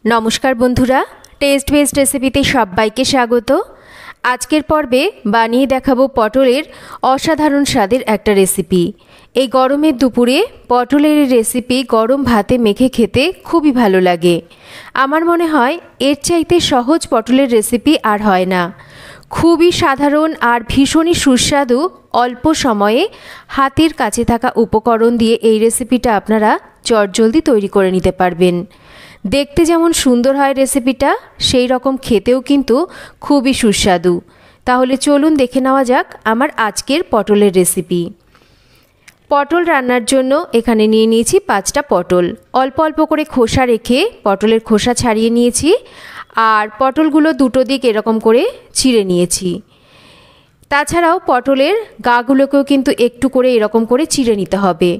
নমস্কার বন্ধুরা, test best রেসিপিতে সবাইকে স্বাগত। আজকের পর্বে বানিয়ে দেখাবো পটলের অসাধারণ স্বাদের একটা রেসিপি। এই গরমের দুপুরে পটলের রেসিপি গরম ভাতে মেখে খেতে খুবই ভালো লাগে। আমার মনে হয় এর চাইতে সহজ পটলের রেসিপি আর হয় না। খুবই সাধারণ আর ভীষণই সুস্বাদু, অল্প সময়ে হাতের কাছে থাকা উপকরণ দিয়ে এই রেসিপিটা আপনারা চটজলদি তৈরি করে নিতে পারবেন। দেখতে যেমন সুন্দর হয় রেসিপিটা, সেই রকম খেতেও কিন্তু খুবই সুস্বাদু। তাহলে চলুন দেখে নেওয়া যাক আমার আজকের পটলের রেসিপি। পটল রান্নার জন্য এখানে নিয়ে নিয়েছি 5টা পটল। অল্প অল্প করে খোসা রেখে পটলের খোসা ছাড়িয়ে নিয়েছি, আর পটলগুলো দুটো দিক এরকম করে ছিঁড়ে নিয়েছি। তাছাড়াও পটলের গাগুলোকেও কিন্তু একটু করে এরকম করে চিড়ে নিতে হবে।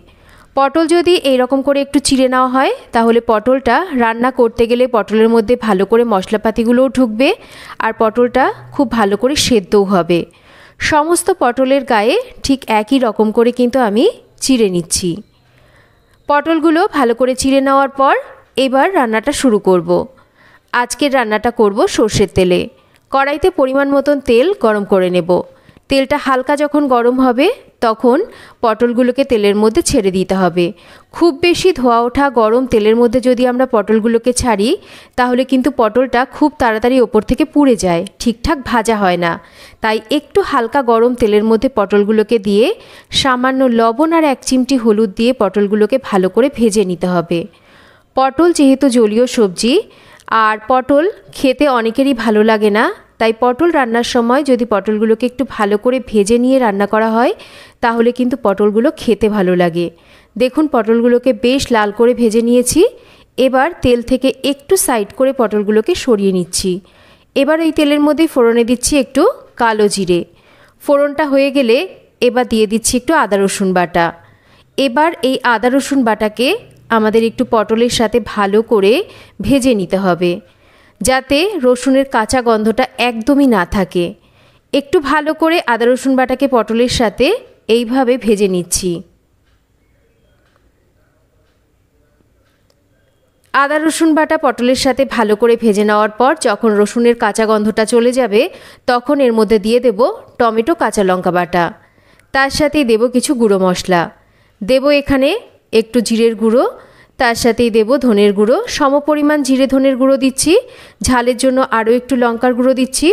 পটল যদি এইরকম করে একটু চিড়ে নেওয়া হয় তাহলে পটলটা রান্না করতে গেলে পটলের মধ্যে ভালো করে মশলাপাতিগুলোও ঢুকবে, আর পটলটা খুব ভালো করে সেদ্ধও হবে। সমস্ত পটলের গায়ে ঠিক একই রকম করে কিন্তু আমি চিড়ে নিচ্ছি। পটলগুলো ভালো করে চিড়ে নেওয়ার পর এবার রান্নাটা শুরু করব। আজকের রান্নাটা করব সর্ষের তেলে। কড়াইতে পরিমাণ মতন তেল গরম করে নেব। তেলটা হালকা যখন গরম হবে তখন পটলগুলোকে তেলের মধ্যে ছেড়ে দিতে হবে। খুব বেশি ধোয়া ওঠা গরম তেলের মধ্যে যদি আমরা পটলগুলোকে ছাড়ি তাহলে কিন্তু পটলটা খুব তাড়াতাড়ি ওপর থেকে পুড়ে যায়, ঠিকঠাক ভাজা হয় না। তাই একটু হালকা গরম তেলের মধ্যে পটলগুলোকে দিয়ে সামান্য লবণ আর 1 চিমটি হলুদ দিয়ে পটলগুলোকে ভালো করে ভেজে নিতে হবে। পটল যেহেতু জলীয় সবজি, আর পটল খেতে অনেকেরই ভালো লাগে না, তাই পটল রান্নার সময় যদি পটলগুলোকে একটু ভালো করে ভেজে নিয়ে রান্না করা হয় তাহলে কিন্তু পটলগুলো খেতে ভালো লাগে। দেখুন পটলগুলোকে বেশ লাল করে ভেজে নিয়েছি। এবার তেল থেকে একটু সাইড করে পটলগুলোকে সরিয়ে নিচ্ছি। এবার এই তেলের মধ্যেই ফোড়নে দিচ্ছি একটু কালো জিরে। ফোড়নটা হয়ে গেলে এবার দিয়ে দিচ্ছি একটু আদা রসুন বাটা। এবার এই আদা রসুন বাটাকে আমাদের একটু পটলের সাথে ভালো করে ভেজে নিতে হবে, যাতে রসুনের কাঁচা গন্ধটা একদমই না থাকে। একটু ভালো করে আদা রসুন বাটাকে পটলের সাথে এইভাবে ভেজে নিচ্ছি। আদা রসুন বাটা পটলের সাথে ভালো করে ভেজে নেওয়ার পর যখন রসুনের কাঁচা গন্ধটা চলে যাবে তখন এর মধ্যে দিয়ে দেব টমেটো, কাঁচা লঙ্কা বাটা। তার সাথেই দেব কিছু গুঁড়ো মশলা। দেব এখানে একটু জিরের গুঁড়ো, তার সাথেই দেব ধনের গুঁড়ো। সমপরিমাণ জিরে ধনের গুঁড়ো দিচ্ছি। ঝালের জন্য আরও একটু লঙ্কার গুঁড়ো দিচ্ছি।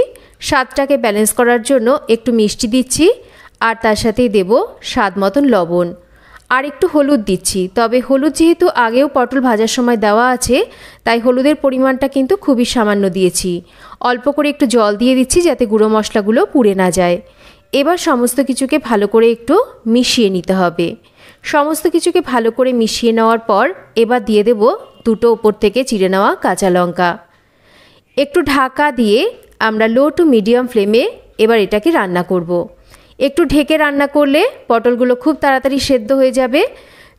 স্বাদটাকে ব্যালেন্স করার জন্য একটু মিষ্টি দিচ্ছি, আর তার সাথেই দেব স্বাদ মতন লবণ। আর একটু হলুদ দিচ্ছি, তবে হলুদ যেহেতু আগেও পটল ভাজার সময় দেওয়া আছে তাই হলুদের পরিমাণটা কিন্তু খুবই সামান্য দিয়েছি। অল্প করে একটু জল দিয়ে দিচ্ছি যাতে গুঁড়ো মশলাগুলো পুড়ে না যায়। এবার সমস্ত কিছুকে ভালো করে একটু মিশিয়ে নিতে হবে। সমস্ত কিছুকে ভালো করে মিশিয়ে নেওয়ার পর এবার দিয়ে দেব দুটো ওপর থেকে চিড়ে নেওয়া কাঁচা লঙ্কা। একটু ঢাকা দিয়ে আমরা লো টু মিডিয়াম ফ্লেমে এবার এটাকে রান্না করব। একটু ঢেকে রান্না করলে পটলগুলো খুব তাড়াতাড়ি সেদ্ধ হয়ে যাবে।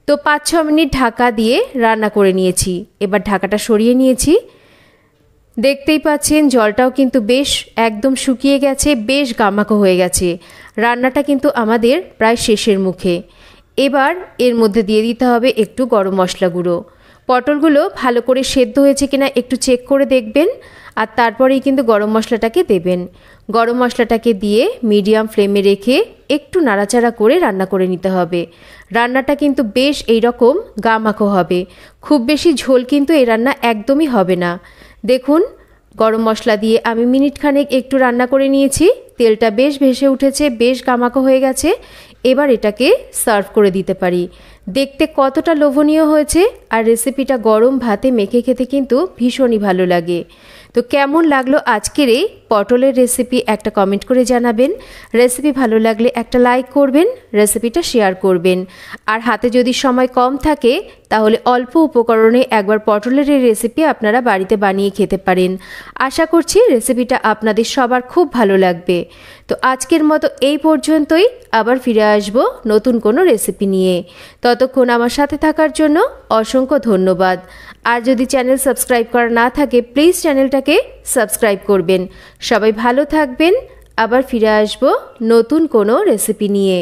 তো 5-6 মিনিট ঢাকা দিয়ে রান্না করে নিয়েছি। এবার ঢাকাটা সরিয়ে নিয়েছি। দেখতেই পাচ্ছেন জলটাও কিন্তু বেশ একদম শুকিয়ে গেছে, বেশ গামাখো হয়ে গেছে। রান্নাটা কিন্তু আমাদের প্রায় শেষের মুখে। এবার এর মধ্যে দিয়ে দিতে হবে একটু গরম মশলা গুঁড়ো। পটলগুলো ভালো করে সেদ্ধ হয়েছে কিনা একটু চেক করে দেখবেন, আর তারপরেই কিন্তু গরম মশলাটাকে দেবেন। গরম মশলাটাকে দিয়ে মিডিয়াম ফ্লেমে রেখে একটু নাড়াচাড়া করে রান্না করে নিতে হবে। রান্নাটা কিন্তু বেশ এইরকম গামাখো হবে, খুব বেশি ঝোল কিন্তু এই রান্না একদমই হবে না। দেখুন গরম মশলা দিয়ে আমি মিনিটখানেক একটু রান্না করে নিয়েছি। তেলটা বেশ ভেসে উঠেছে, বেশ গামাখো হয়ে গেছে। এবার এটাকে সার্ভ করে দিতে পারি। দেখতে কতটা লোভনীয় হয়েছে, আর রেসিপিটা গরম ভাতে মেখে খেতে কিন্তু ভীষণই ভালো লাগে। তো কেমন লাগলো আজকের এই পটলের রেসিপি একটা কমেন্ট করে জানাবেন। রেসিপি ভালো লাগলে একটা লাইক করবেন, রেসিপিটা শেয়ার করবেন। আর হাতে যদি সময় কম থাকে তাহলে অল্প উপকরণে একবার পটলের এই রেসিপি আপনারা বাড়িতে বানিয়ে খেতে পারেন। আশা করছি রেসিপিটা আপনাদের সবার খুব ভালো লাগবে। তো আজকের মতো এই পর্যন্তই। আবার ফিরে আসব নতুন কোনো রেসিপি নিয়ে। ততক্ষণ আমার সাথে থাকার জন্য অসংখ্য ধন্যবাদ। আর যদি চ্যানেল সাবস্ক্রাইব করা না থাকে প্লিজ চ্যানেলটাকে সাবস্ক্রাইব করবেন। সবাই ভালো থাকবেন। আবার ফিরে আসব নতুন কোনো রেসিপি নিয়ে।